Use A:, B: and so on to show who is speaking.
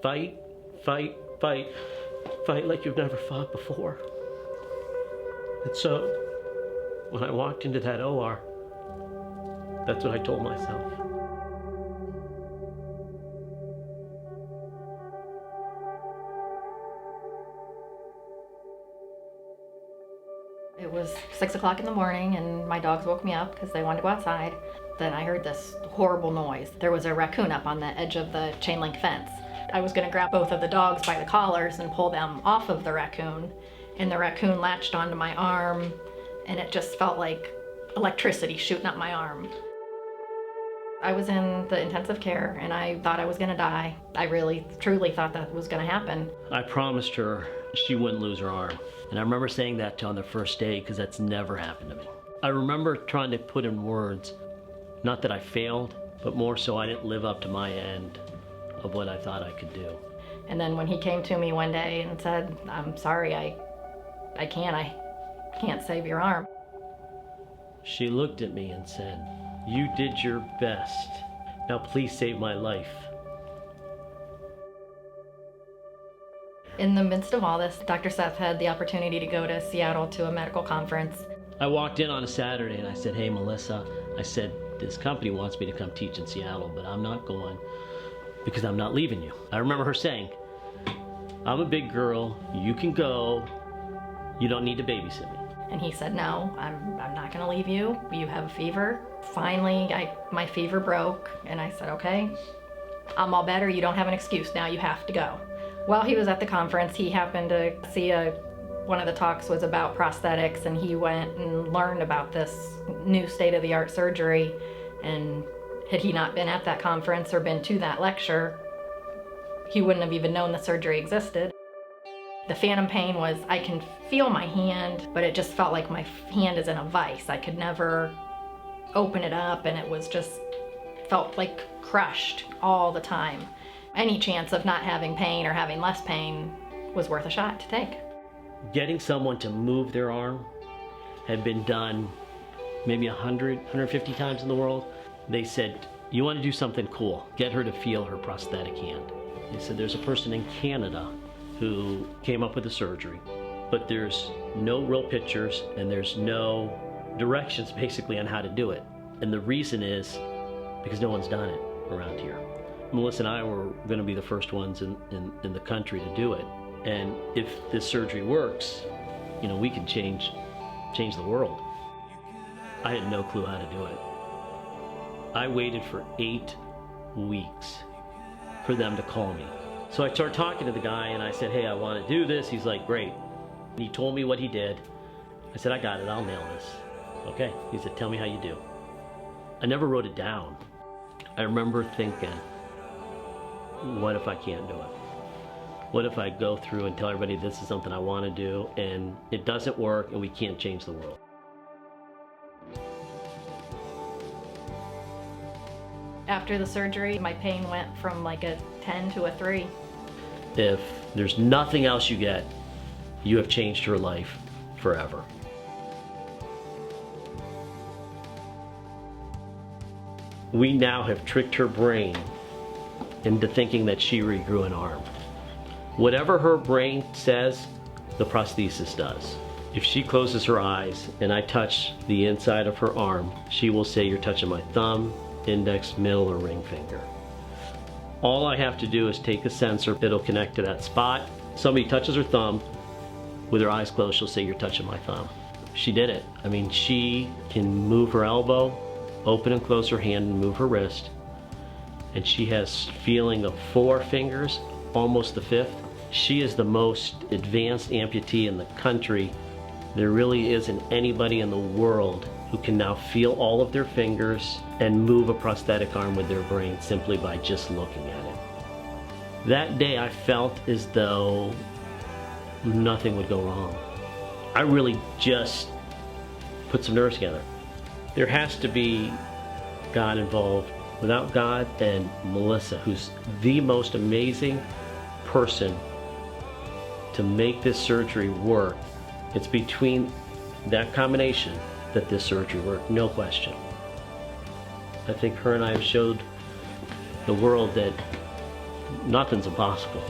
A: fight, fight, fight, fight like you've never fought before. And so, when I walked into that OR, that's what I told myself.
B: It was 6 o'clock in the morning and my dogs woke me up because they wanted to go outside. Then I heard this horrible noise. There was a raccoon up on the edge of the chain link fence. I was gonna grab both of the dogs by the collars and pull them off of the raccoon, and the raccoon latched onto my arm, and it just felt like electricity shooting up my arm. I was in the intensive care and I thought I was gonna die. I really, truly thought that was gonna happen.
A: I promised her she wouldn't lose her arm. And I remember saying that to her on the first day because that's never happened to me. I remember trying to put in words, not that I failed, but more so I didn't live up to my end of what I thought I could do.
B: And then when he came to me one day and said, I'm sorry, I can't save your arm.
A: She looked at me and said, you did your best. Now please save my life.
B: In the midst of all this, Dr. Seth had the opportunity to go to Seattle to a medical conference.
A: I walked in on a Saturday and I said, hey Melissa, I said, this company wants me to come teach in Seattle, but I'm not going because I'm not leaving you. I remember her saying, I'm a big girl, you can go, you don't need to babysit me.
B: And he said, no, I'm not gonna leave you. You have a fever. Finally, my fever broke and I said, okay, I'm all better, you don't have an excuse now, you have to go. While he was at the conference, he happened to see one of the talks was about prosthetics, and he went and learned about this new state-of-the-art surgery. And had he not been at that conference or been to that lecture, he wouldn't have even known the surgery existed. The phantom pain was, I can feel my hand, but it just felt like my hand is in a vise. I could never open it up, and it was just felt like crushed all the time. Any chance of not having pain or having less pain was worth a shot to take.
A: Getting someone to move their arm had been done maybe 100, 150 times in the world. They said, you want to do something cool, get her to feel her prosthetic hand. They said there's a person in Canada who came up with the surgery, but there's no real pictures and there's no directions basically on how to do it. And the reason is because no one's done it around here. Melissa and I were going to be the first ones in the country to do it. And if this surgery works, you know, we can change the world. I had no clue how to do it. I waited for 8 weeks for them to call me. So I started talking to the guy and I said, hey, I want to do this. He's like, great. And he told me what he did. I said, I got it, I'll nail this. Okay. He said, tell me how you do. I never wrote it down. I remember thinking, what if I can't do it? What if I go through and tell everybody this is something I want to do and it doesn't work and we can't change the world?
B: After the surgery, my pain went from like a 10 to a 3.
A: If there's nothing else you get, you have changed her life forever. We now have tricked her brain into thinking that she regrew an arm. Whatever her brain says, the prosthesis does. If she closes her eyes and I touch the inside of her arm, she will say, you're touching my thumb, index, middle, or ring finger. All I have to do is take a sensor, it'll connect to that spot. Somebody touches her thumb, with her eyes closed, she'll say, you're touching my thumb. She did it. I mean, she can move her elbow, open and close her hand, and move her wrist. And she has feeling of 4 fingers, almost the 5th. She is the most advanced amputee in the country. There really isn't anybody in the world who can now feel all of their fingers and move a prosthetic arm with their brain simply by just looking at it. That day I felt as though nothing would go wrong. I really just put some nerves together. There has to be God involved. Without God and Melissa, who's the most amazing person to make this surgery work, it's between that combination that this surgery worked, no question. I think her and I have showed the world that nothing's impossible.